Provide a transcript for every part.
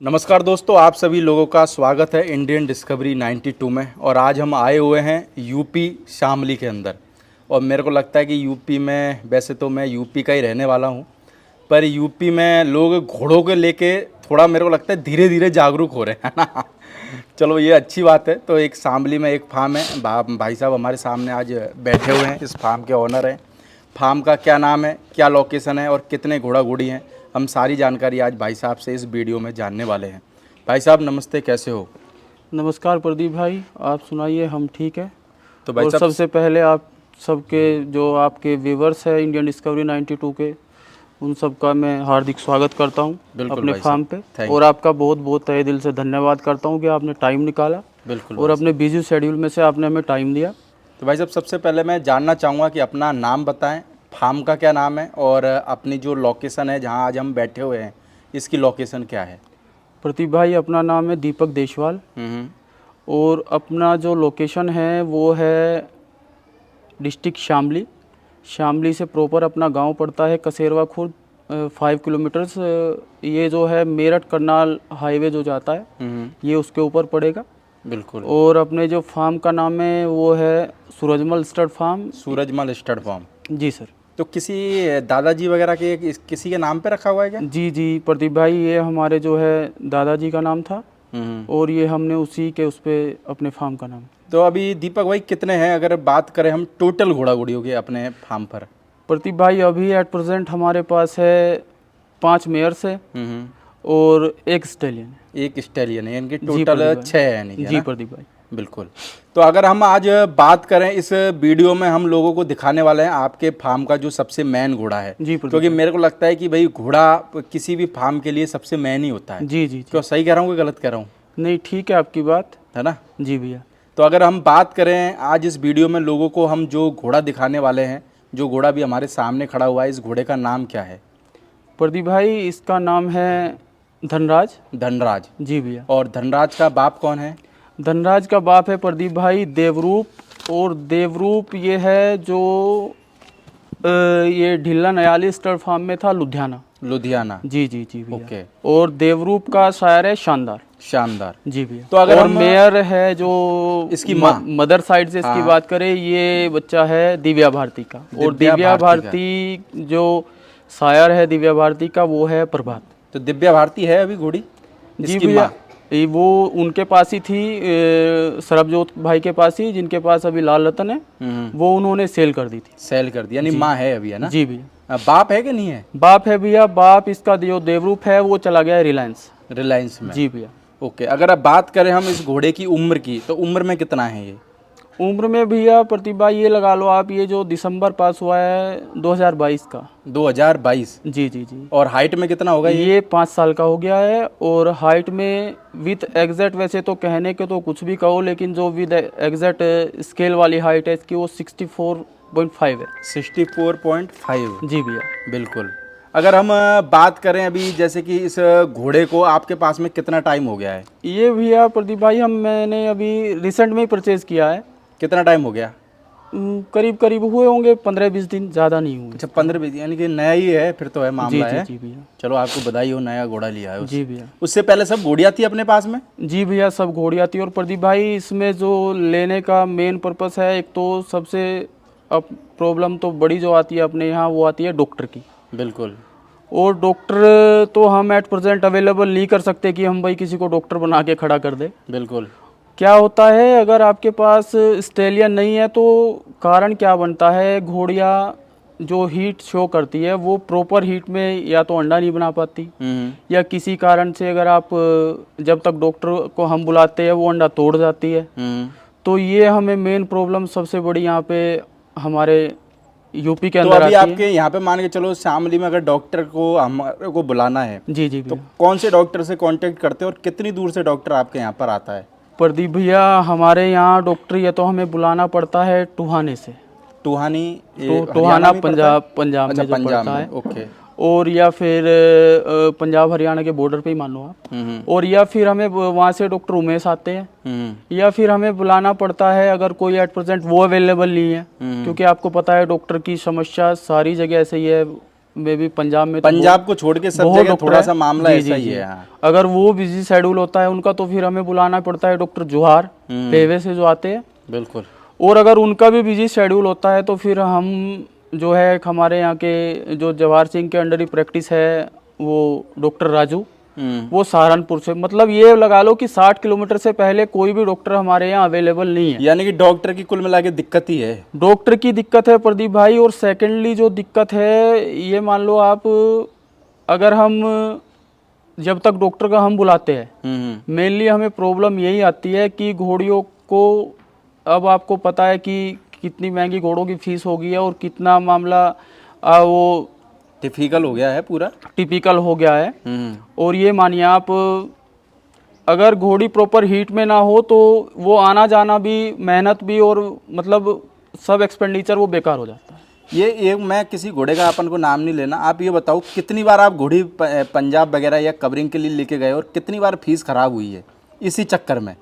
नमस्कार दोस्तों, आप सभी लोगों का स्वागत है इंडियन डिस्कवरी 92 में। और आज हम आए हुए हैं यूपी शामली के अंदर। और मेरे को लगता है कि यूपी में, वैसे तो मैं यूपी का ही रहने वाला हूं, पर यूपी में लोग घोड़ों के लेके थोड़ा मेरे को लगता है धीरे धीरे जागरूक हो रहे हैं ना। चलो ये अच्छी बात है। तो एक शामली में एक फार्म है, भाई साहब हमारे सामने आज बैठे हुए हैं, इस फार्म के ओनर हैं। फार्म का क्या नाम है, क्या लोकेशन है और कितने घोड़ा घोड़ी हैं, हम सारी जानकारी आज भाई साहब से इस वीडियो में जानने वाले हैं। भाई साहब नमस्ते, कैसे हो? नमस्कार प्रदीप भाई, आप सुनाइए। हम ठीक है। तो भाई और साहब सबसे पहले आप सबके जो आपके व्यूवर्स है इंडियन डिस्कवरी 92 के, उन सब का मैं हार्दिक स्वागत करता हूँ अपने भाई फार्म साहब, पे। और आपका बहुत बहुत तहे दिल से धन्यवाद करता हूँ कि आपने टाइम निकाला बिल्कुल और अपने बिजी शेड्यूल में से आपने हमें टाइम दिया। तो भाई साहब सबसे पहले मैं जानना चाहूँगा कि अपना नाम बताएं, फार्म का क्या नाम है और अपनी जो लोकेशन है जहाँ आज हम बैठे हुए हैं, इसकी लोकेशन क्या है? प्रदीप भाई, अपना नाम है दीपक देशवाल और अपना जो लोकेशन है वो है डिस्ट्रिक्ट शामली। शामली से प्रॉपर अपना गांव पड़ता है कसेरवा खुर्द, 5 किलोमीटर्स। ये जो है मेरठ करनाल हाईवे जो जाता है, ये उसके ऊपर पड़ेगा। बिल्कुल। और अपने जो फार्म का नाम है वो है Surajmal stud farm. Surajmal stud farm. जी सर। तो किसी दादाजी वगैरह के किसी के नाम पे रखा हुआ है क्या? जी जी प्रदीप भाई, ये हमारे जो है दादाजी का नाम था और ये हमने उसी के उस पे अपने फार्म का नाम। तो अभी दीपक भाई कितने हैं, अगर बात करें हम टोटल घोड़ा घोड़ियों के अपने फार्म पर? प्रदीप भाई, अभी एट प्रेजेंट हमारे पास है 5 मेयर्स है और एक स्टेलियन है। एक स्टैलियन है, यानी कि टोटल 6 है यानी कि, है जी ना? प्रदीप भाई बिल्कुल। तो अगर हम आज बात करें, इस वीडियो में हम लोगों को दिखाने वाले हैं आपके फार्म का जो सबसे मेन घोड़ा है। जी प्रदीप क्योंकि मेरे को लगता है कि भाई घोड़ा किसी भी फार्म के लिए सबसे मेन ही होता है। जी जी। क्यों, सही कह रहा हूँ कि गलत कह रहा हूँ? नहीं, ठीक है आपकी बात, है ना? जी भैया। तो अगर हम बात करें आज इस वीडियो में लोगों को हम जो घोड़ा दिखाने वाले हैं, जो घोड़ा भी हमारे सामने खड़ा हुआ है, इस घोड़े का नाम क्या है? प्रदीप भाई, इसका नाम है धनराज। धनराज। जी भैया। और धनराज का बाप कौन है? धनराज का बाप है प्रदीप भाई देवरूप। और देवरूप ये है जो ये ढिल्ला नयाली स्टड फार्म में था, लुधियाना। लुधियाना। जी जी जी भैया। ओके। और देवरूप का शायर है शानदार। शानदार। जी भैया। तो अगर और हम मेयर है जो इसकी माँ, मदर साइड से इसकी बात करें, ये बच्चा है दिव्या भारती का। और दिव्या भारती जो शायर है दिव्या भारती का, वो है प्रभात। तो दिव्या भारती है अभी घोड़ी? जी भैया, वो उनके पास ही थी, सरबजोत भाई के पास ही, जिनके पास अभी लाल रतन है, वो उन्होंने सेल कर दी थी। सेल कर दी, यानी माँ है अभी, है ना? जी भैया। बाप है कि नहीं है? बाप है भैया। बाप इसका जो देवरूप है वो चला गया है रिलायंस। रिलायंस में। जी भैया। ओके। अगर अब बात करें हम इस घोड़े की उम्र की, तो उम्र में कितना है ये? उम्र में भैया प्रतिभा ये लगा लो आप, ये जो दिसंबर पास हुआ है 2022 का। 2022। जी जी जी। और हाइट में कितना होगा ये 5 साल का हो गया है। और हाइट में विथ एग्जैक्ट, वैसे तो कहने के तो कुछ भी कहो, लेकिन जो विद एग्जैक्ट स्केल वाली हाइट है इसकी, वो 64.5 है। 64.5। जी भैया। बिल्कुल। अगर हम बात करें अभी, जैसे कि इस घोड़े को आपके पास में कितना टाइम हो गया है? ये भैया प्रदीप भाई, मैंने अभी रिसेंट में ही परचेज किया है। कितना टाइम हो गया? करीब करीब हुए होंगे 15-20 दिन, ज़्यादा नहीं हुए। अच्छा, 15-20, यानी कि नया ही है फिर तो, है मामला है। जी भैया। चलो आपको बधाई हो, नया घोड़ा लिया है। जी भैया। उससे पहले सब घोड़ियाँ थी अपने पास में? जी भैया, सब घोड़ियाँ थी। और प्रदीप भाई, इसमें जो लेने का मेन पर्पस है, एक तो सबसे अब प्रॉब्लम तो बड़ी जो आती है अपने यहाँ, वो आती है डॉक्टर की। बिल्कुल। और डॉक्टर तो हम एट प्रेजेंट अवेलेबल नहीं कर सकते कि हम भाई किसी को डॉक्टर बना के खड़ा कर दे। बिल्कुल। क्या होता है, अगर आपके पास स्टेलियन नहीं है तो कारण क्या बनता है, घोड़ियाँ जो हीट शो करती है वो प्रॉपर हीट में या तो अंडा नहीं बना पाती, या किसी कारण से अगर आप जब तक डॉक्टर को हम बुलाते हैं वो अंडा तोड़ जाती है। तो ये हमें मेन प्रॉब्लम सबसे बड़ी यहाँ पे हमारे यूपी के अंदर तो अभी आती आपके यहाँ पे मान के चलो शामली में अगर डॉक्टर को हमारे को बुलाना है, जी जी तो भैया। कौन से डॉक्टर से कांटेक्ट करते हैं और कितनी दूर से डॉक्टर आपके यहाँ पर आता है? प्रदीप भैया, हमारे यहाँ डॉक्टर या तो हमें बुलाना पड़ता है टूहाने से। टूहानी? टूहाना पंजाब में जो पड़ता है। ओके। और या फिर पंजाब हरियाणा के बॉर्डर पे ही मान लो आप। और या फिर हमें वहाँ से डॉक्टर उमेश आते हैं, या फिर हमें बुलाना पड़ता है अगर कोई एट प्रेजेंट वो अवेलेबल नहीं है। क्योंकि आपको पता है डॉक्टर की समस्या सारी जगह ऐसे ही है, में भी पंजाब में तो पंजाब को छोड़ के सब बहुत जगह डॉक्टर थोड़ा है। सा मामला जी, ऐसा जी, ही जी। है। हाँ। अगर वो बिजी शेड्यूल होता है उनका तो फिर हमें बुलाना पड़ता है डॉक्टर जोहार पेवे से जो आते हैं। बिल्कुल। और अगर उनका भी बिजी शेड्यूल होता है तो फिर हम जो है हमारे यहाँ के जो जवाहर सिंह के अंडर ही प्रैक्टिस है वो डॉक्टर राजू, वो सहारनपुर से, मतलब ये लगा लो कि 60 किलोमीटर से पहले कोई भी डॉक्टर हमारे यहाँ अवेलेबल नहीं है। यानी कि डॉक्टर की कुल मिला के दिक्कत ही है। डॉक्टर की दिक्कत है प्रदीप भाई। और सेकेंडली जो दिक्कत है ये मान लो आप, अगर हम जब तक डॉक्टर का हम बुलाते हैं मेनली हमें प्रॉब्लम यही आती है कि घोड़ियों को, अब आपको पता है कि कितनी महंगी घोड़ों की फीस हो गई है और कितना मामला वो टिपिकल हो गया है पूरा। टिपिकल हो गया है। और ये मानिए आप, अगर घोड़ी प्रॉपर हीट में ना हो तो वो आना जाना भी, मेहनत भी, और मतलब सब एक्सपेंडिचर वो बेकार हो जाता है। ये एक, मैं किसी घोड़े का अपन को नाम नहीं लेना, आप ये बताओ कितनी बार आप घोड़ी पंजाब वगैरह या कवरिंग के लिए लेके गए और कितनी बार फीस खराब हुई है इसी चक्कर में?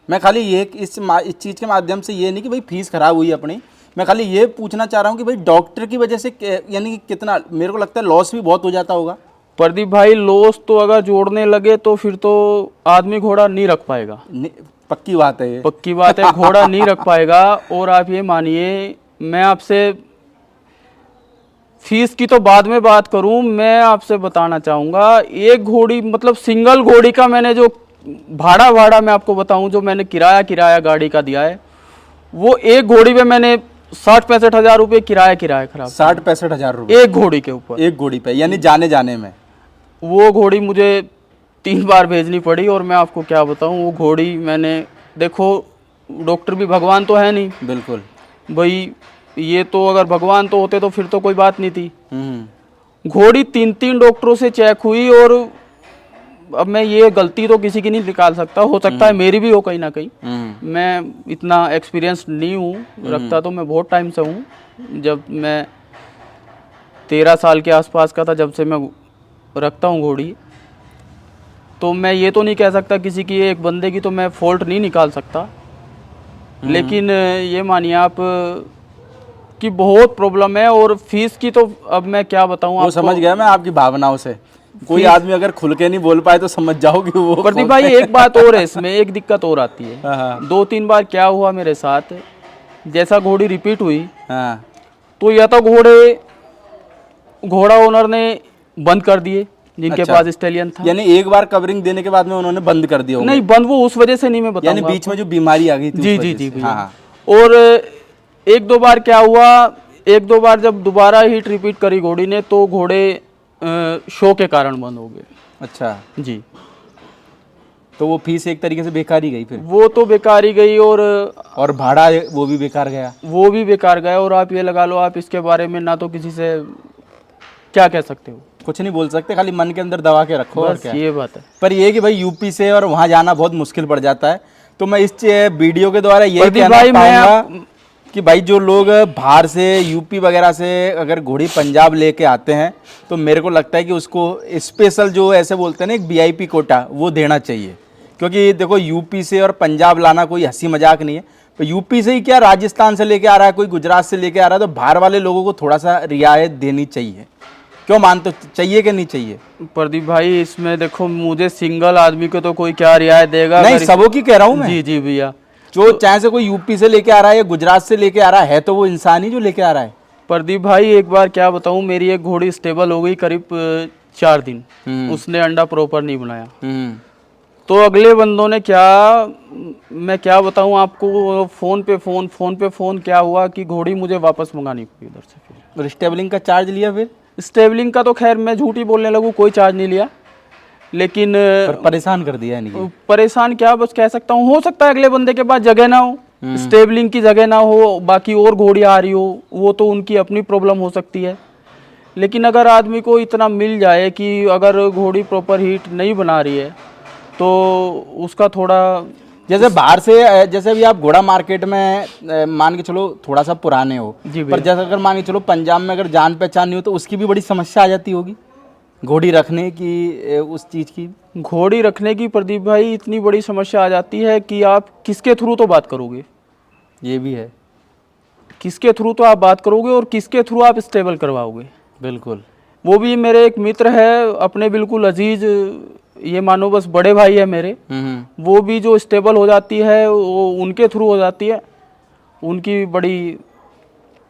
मैं खाली ये इस चीज़ के माध्यम से ये नहीं कि भाई फीस खराब हुई अपनी, मैं खाली ये पूछना चाह रहा हूँ कि भाई डॉक्टर की वजह से यानी कि कितना, मेरे को लगता है लॉस भी बहुत हो जाता होगा। प्रदीप भाई लॉस तो अगर जोड़ने लगे तो फिर तो आदमी घोड़ा नहीं रख पाएगा। पक्की बात है ये। पक्की बात है, घोड़ा नहीं रख पाएगा। और आप ये मानिए, मैं आपसे फीस की तो बाद में बात करूं, मैं आपसे बताना चाहूँगा एक घोड़ी, मतलब सिंगल घोड़ी का मैंने जो भाड़ा मैं आपको बताऊं, जो मैंने किराया गाड़ी का दिया है, वो एक घोड़ी पे मैंने 60-65 हज़ार रुपये किराया खराब। 60-65 हज़ार रुपये एक घोड़ी के ऊपर, एक घोड़ी पे, यानी जाने जाने में। वो घोड़ी मुझे 3 बार भेजनी पड़ी। और मैं आपको क्या बताऊं, वो घोड़ी मैंने, देखो डॉक्टर भी भगवान तो है नहीं। बिल्कुल भाई ये तो अगर भगवान तो होते तो फिर तो कोई बात नहीं थी। घोड़ी 3 डॉक्टरों से चेक हुई। और अब मैं ये गलती तो किसी की नहीं निकाल सकता, हो सकता है मेरी भी हो कहीं ना कहीं। मैं इतना एक्सपीरियंस नहीं हूँ रखता, तो मैं बहुत टाइम से हूँ, जब मैं 13 साल के आसपास का था जब से मैं रखता हूँ घोड़ी। तो मैं ये तो नहीं कह सकता किसी की, एक बंदे की तो मैं फॉल्ट नहीं निकाल सकता। लेकिन ये मानिए आप कि बहुत प्रॉब्लम है। और फीस की तो अब मैं क्या बताऊँ आपको। समझ गया मैं आपकी भावनाओं से। कोई आदमी अगर खुल के नहीं बोल पाए तो समझ जाओ कि वो। प्रदीप भाई एक बात और है, इसमें एक दिक्कत और आती है। 2-3 बार क्या हुआ मेरे साथ, जैसा घोड़ी रिपीट हुई, तो या तो घोड़ा ओनर ने बंद कर दिए जिनके पास स्टेलियन था। यानी एक बार कवरिंग देने के बाद में उन्होंने बंद कर दिया? नहीं, बंद वो उस वजह से नहीं, मैं बताऊंगा, यानी बीच में जो बीमारी आ गई थी। जी भैया। और 1-2 बार क्या हुआ, 1-2 बार जब दोबारा हीट रिपीट करी घोड़ी ने, तो घोड़े शो के कारण बंद हो गए। अच्छा जी। तो वो फीस एक तरीके से बेकार ही गई फिर? वो तो बेकार ही गई। और भाड़ा वो भी बेकार गया? वो भी बेकार गया। और आप ये लगा लो, आप इसके बारे में ना तो किसी से क्या कह सकते हो, कुछ नहीं बोल सकते, खाली मन के अंदर दबा के रखो। और क्या, ये बात है। पर ये कि भाई यूपी से और वहाँ जाना बहुत मुश्किल पड़ जाता है। तो मैं इस वीडियो के द्वारा ये कहना पाऊंगा कि भाई जो लोग बाहर से यूपी वगैरह से अगर घोड़ी पंजाब लेके आते हैं, तो मेरे को लगता है कि उसको स्पेशल, जो ऐसे बोलते हैं ना, एक VIP कोटा, वो देना चाहिए। क्योंकि देखो यूपी से और पंजाब लाना कोई हंसी मजाक नहीं है। तो यूपी से ही क्या, राजस्थान से लेके आ रहा है, कोई गुजरात से लेके आ रहा है, तो बाहर वाले लोगों को थोड़ा सा रियायत देनी चाहिए। क्यों मानते, चाहिए कि नहीं चाहिए? प्रदीप भाई इसमें देखो, मुझे सिंगल आदमी को तो कोई क्या रियायत देगा? नहीं, सबों की कह रहा हूँ मैं। जी भैया। जो चाहे से कोई यूपी से लेके आ रहा है या गुजरात से लेके आ रहा है, तो वो इंसान ही जो लेके आ रहा है। प्रदीप भाई एक बार क्या बताऊं, मेरी एक घोड़ी स्टेबल हो गई करीब 4 दिन, उसने अंडा प्रॉपर नहीं बनाया। तो अगले बंदों ने क्या, मैं क्या बताऊं आपको, फोन पे फोन क्या हुआ कि घोड़ी मुझे वापस मंगानी पड़ी उधर से। फिर स्टेबलिंग का चार्ज लिया? फिर स्टेबलिंग का तो खैर मैं झूठ ही बोलने लगूँ, कोई चार्ज नहीं लिया। लेकिन परेशान कर दिया नहीं? परेशान क्या, बस कह सकता हूँ, हो सकता है अगले बंदे के पास जगह ना हो, स्टेबलिंग की जगह ना हो, बाकी और घोड़ियाँ आ रही हो, वो तो उनकी अपनी प्रॉब्लम हो सकती है। लेकिन अगर आदमी को इतना मिल जाए कि अगर घोड़ी प्रॉपर हीट नहीं बना रही है, तो उसका थोड़ा, जैसे बाहर से, जैसे अभी आप घोड़ा मार्केट में मान के चलो थोड़ा सा पुराने हो, पर जैसे अगर मान के चलो पंजाब में अगर जान पहचान नहीं हो, तो उसकी भी बड़ी समस्या आ जाती होगी घोड़ी रखने की, उस चीज़ की। घोड़ी रखने की प्रदीप भाई इतनी बड़ी समस्या आ जाती है कि आप किसके थ्रू तो बात करोगे, ये भी है, किसके थ्रू तो आप बात करोगे और किसके थ्रू आप स्टेबल करवाओगे। बिल्कुल। वो भी मेरे एक मित्र है अपने बिल्कुल अजीज, ये मानो बस बड़े भाई है मेरे। वो भी जो स्टेबल हो जाती है वो उनके थ्रू हो जाती है, उनकी बड़ी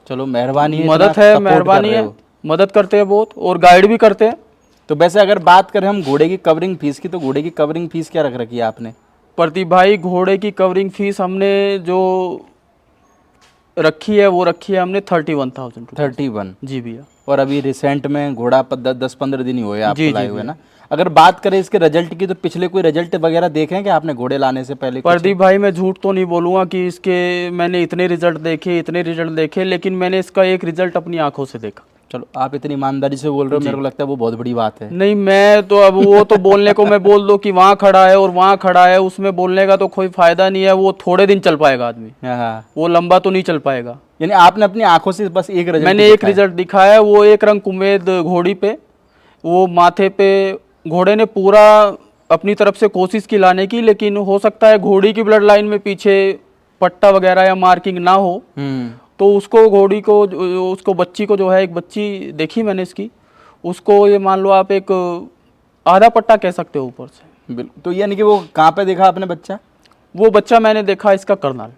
चलो मेहरबानी है, मदद इतना है, support कर मेहरबानी रहे है, हो। मदद करते हैं बहुत और गाइड भी करते हैं। तो वैसे अगर बात करें हम घोड़े की कवरिंग फीस की, तो घोड़े की कवरिंग फीस क्या रख रखी है आपने? प्रदीप भाई घोड़े की कवरिंग फीस हमने जो रखी है वो रखी है हमने 31,000 रुपये। 31। जी भैया। और अभी रिसेंट में घोड़ा 10-15 दिन ही हुए जी, आपको जी लाए हुए भैया। ना। अगर बात करें इसके रिजल्ट की, तो पिछले कोई रिजल्ट वगैरह देखे हैं कि आपने घोड़े लाने से पहले कुछ? प्रदीप भाई मैं झूठ तो नहीं बोलूँगा कि इसके मैंने इतने रिजल्ट देखे, लेकिन मैंने इसका एक रिजल्ट अपनी आंखों से देखा। चलो आप इतनी ईमानदारी से बोल रहे हो, मेरे को लगता है वो बहुत बड़ी बात है। नहीं मैं तो अब वो तो बोलने को मैं बोल दूं कि वहाँ खड़ा है और वहाँ खड़ा है, उसमें बोलने का तो कोई फायदा नहीं है। वो थोड़े दिन चल पाएगा आदमी, हाँ, वो लंबा तो नहीं चल पाएगा। यानी आपने अपनी आंखों से बस एक रिजल्ट मैंने एक रिजल्ट दिखाया है, वो एक रंग कुमेद घोड़ी पे, वो माथे पे घोड़े ने पूरा अपनी तरफ से कोशिश की लाने की, लेकिन हो सकता है घोड़ी की ब्लड लाइन में पीछे पट्टा वगैरह या मार्किंग ना हो, तो उसको घोड़ी को उसको बच्ची को जो है, एक बच्ची देखी मैंने इसकी, उसको ये मान लो आप एक आधा पट्टा कह सकते हो ऊपर से। बिल्कुल। तो यानी कि वो कहाँ पे देखा आपने बच्चा? वो बच्चा मैंने देखा इसका करनाल।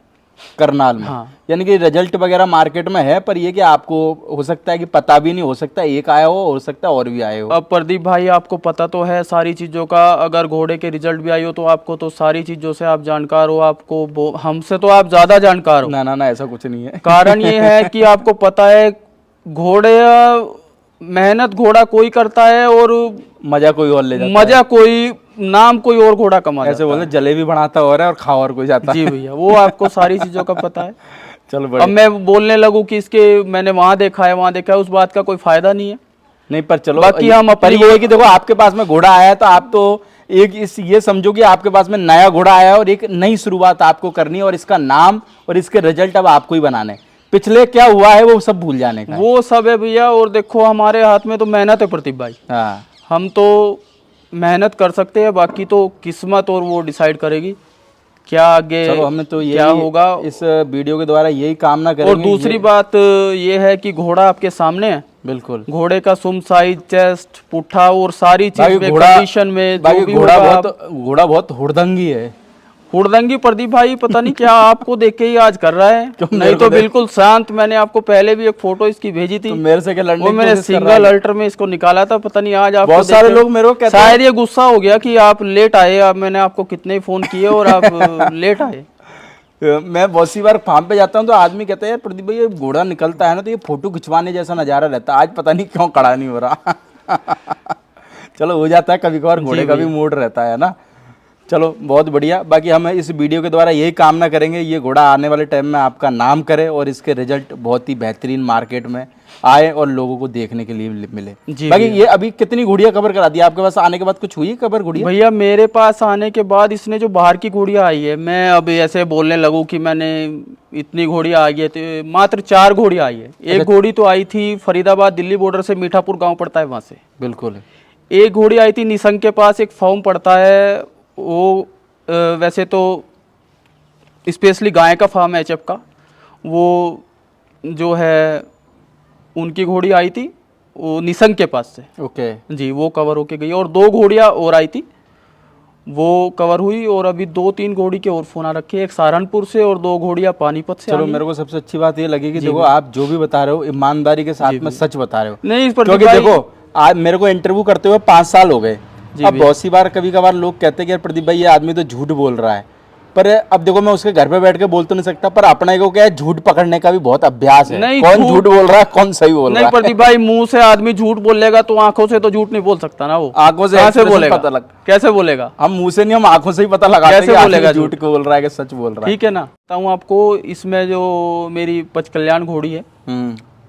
करनाल में। हाँ। यानी कि रिजल्ट वगैरह मार्केट में है, पर ये कि आपको हो सकता है कि पता भी नहीं, हो सकता है एक आया हो सकता है और भी आए हो। अब प्रदीप भाई आपको पता तो है सारी चीज़ों का, अगर घोड़े के रिजल्ट भी आई हो तो आपको तो सारी चीज़ों से आप जानकार हो, आपको हमसे तो आप ज़्यादा जानकार हो। ना ना ना, ऐसा कुछ नहीं है। कारण ये है कि आपको पता है घोड़े मेहनत घोड़ा कोई करता है और मजा कोई और ले जाता मजा कोई नाम कोई और घोड़ा कमा है। ऐसे जाता बोलते जलेबी बनाता हो रहा है और खा और कोई जाता है। है। जी भैया, वो आपको सारी चीज़ों का पता है। चलो अब बढ़िया। मैं बोलने लगूं कि इसके मैंने वहाँ देखा है, उस बात का कोई फायदा नहीं है। नहीं पर चलो, बाकी हम पर अपनी ये है कि देखो आपके पास में घोड़ा आया है, तो आप तो एक ये समझो कि आपके पास में नया घोड़ा आया है और एक नई शुरुआत आपको करनी है, और इसका नाम और इसके रिजल्ट अब आपको ही बनाने हैं। पिछले क्या हुआ है वो सब भूल जाने का है। वो सब है भैया, और देखो हमारे हाथ में तो मेहनत है प्रदीप भाई। हाँ, हम तो मेहनत कर सकते हैं, बाकी तो किस्मत और वो डिसाइड करेगी क्या आगे चलो हमें तो क्या होगा। इस वीडियो के द्वारा यही कामना करेंगे। और दूसरी बात ये है कि घोड़ा आपके सामने है। बिल्कुल। घोड़े का सुम साइज, चेस्ट, पुट्ठा और सारी चीज में, घोड़ा कंडीशन में जो भी घोड़ा होगा घोड़ा बहुत हुड़दंगी है। हुड़दंगी प्रदीप भाई पता नहीं क्या आपको देख के ही आज कर रहा है, नहीं मेरे तो को बिल्कुल शांत। मैंने आपको पहले भी एक फोटो इसकी भेजी थी, तो मेरे से क्या लड़ने वो की मैंने कोशिश कर रहा सिंगल है? अल्टर में इसको निकाला था। पता नहीं आज आपको बहुत सारे देख के लोग मेरे को कहते हैं, शायद ये गुस्सा हो गया कि आप लेट आए। अब मैंने आपको कितने ही फोन किए और आप लेट आए। मैं बहुत सी बार फार्म पे जाता हूँ तो आदमी कहता है यार प्रदीप भाई ये घोड़ा निकलता है ना तो ये फोटो खिंचवाने जैसा नज़ारा रहता है, आज पता नहीं क्यों खड़ा नहीं हो रहा। चलो हो जाता है कभी कभार, घोड़े का भी मूड रहता है ना। चलो बहुत बढ़िया। बाकी हम इस वीडियो के द्वारा यही कामना करेंगे ये घोड़ा आने वाले टाइम में आपका नाम करे और इसके रिजल्ट बहुत ही बेहतरीन मार्केट में आए और लोगों को देखने के लिए मिले। बाकी ये अभी कितनी घोड़ियां कवर करा दी आपके पास आने के बाद? कुछ हुई कवर घोड़ियां? भैया मेरे पास आने के बाद इसने जो बाहर की घोड़ियां आई है, मैं अब ऐसे बोलने लगूं कि मैंने इतनी घोड़ियां आई है, तो मात्र 4 घोड़ियां आई है। एक घोड़ी तो आई थी फरीदाबाद दिल्ली बॉर्डर से, मीठापुर गाँव पड़ता है वहाँ से। बिल्कुल। एक घोड़ी आई थी निसंग के पास, एक फॉर्म पड़ता है वो वैसे तो स्पेशली गाय का फार्म है एचएफ का, वो जो है उनकी घोड़ी आई थी वो निसंग के पास से। ओके जी, वो कवर होके गई। और 2 घोड़ियाँ और आई थी, वो कवर हुई। और अभी 2-3 घोड़ी के और फोन आ रखे, एक सहारनपुर से और 2 घोड़ियाँ पानीपत से। चलो मेरे को सबसे अच्छी बात ये लगी कि देखो आप जो भी बता रहे हो ईमानदारी के साथ में सच बता रहे हो। नहीं पर क्योंकि देखो आज मेरे को इंटरव्यू करते हुए 5 साल हो गए। अब बहुत सी बार कभी कभार लोग कहते हैं कि यार प्रदीप भाई ये आदमी तो झूठ बोल रहा है, पर अब देखो मैं उसके घर पे बैठ के बोल तो नहीं सकता, पर अपने को क्या है झूठ पकड़ने का भी बहुत अभ्यास है। नहीं, कौन झूठ बोल रहा है कौन सही बोल रहा है। नहीं प्रदीप भाई, मुंह से आदमी झूठ बोलेगा तो आंखों से तो झूठ नहीं बोल सकता ना। वो आंखों से कैसे expression बोलेगा? पता लग कैसे बोलेगा? हम मुंह से नहीं, हम आंखों से ही पता लगाते हैं कैसे कि बोलेगा आदमी झूठ को बोल रहा है कि सच बोल रहा है। ठीक है ना। बताऊँ आपको, इसमें जो मेरी पचकल्याण घोड़ी है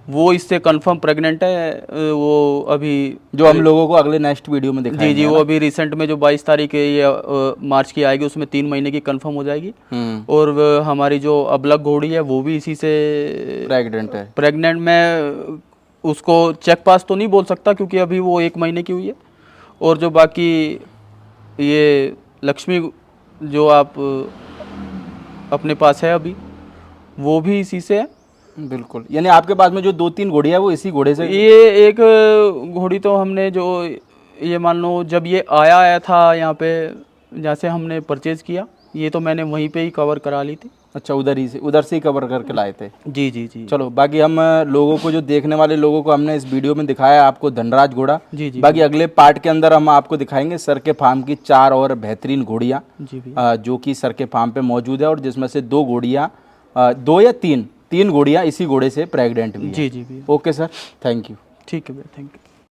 वो इससे कंफर्म प्रेग्नेंट है। वो अभी जो हम लोगों को अगले नेक्स्ट वीडियो में दिखाएंगे। जी, वो अभी रिसेंट में जो 22 तारीख है ये मार्च की आएगी, उसमें 3 महीने की कंफर्म हो जाएगी। और हमारी जो अबलग घोड़ी है वो भी इसी से प्रेग्नेंट। मैं उसको चेक पास तो नहीं बोल सकता क्योंकि अभी वो 1 महीने की हुई है। और जो बाकी ये लक्ष्मी जो आप अपने पास है अभी, वो भी इसी से है। बिल्कुल, यानी आपके पास में जो 2-3 घोड़ियाँ वो इसी घोड़े से। ये एक घोड़ी तो हमने जो, ये मान लो जब ये आया था यहाँ पे, जहाँ से हमने परचेज किया, ये तो मैंने वहीं पे ही कवर करा ली थी। अच्छा, उधर से ही कवर करके लाए थे। जी जी जी। चलो, बाकी हम लोगों को, जो देखने वाले लोगों को हमने इस वीडियो में दिखाया आपको धनराज घोड़ा। जी जी। बाकी अगले पार्ट के अंदर हम आपको दिखाएंगे सर के फार्म की 4 और बेहतरीन घोड़ियाँ, जी भैया। जो कि सर के फार्म पे मौजूद है, और जिसमें से 2 घोड़ियाँ, 2 या 3 घोड़ियाँ इसी घोड़े से प्रेग्नेंट भी हैं। जी जी भैया। Okay sir, thank you. ठीक है भैया, थैंक यू।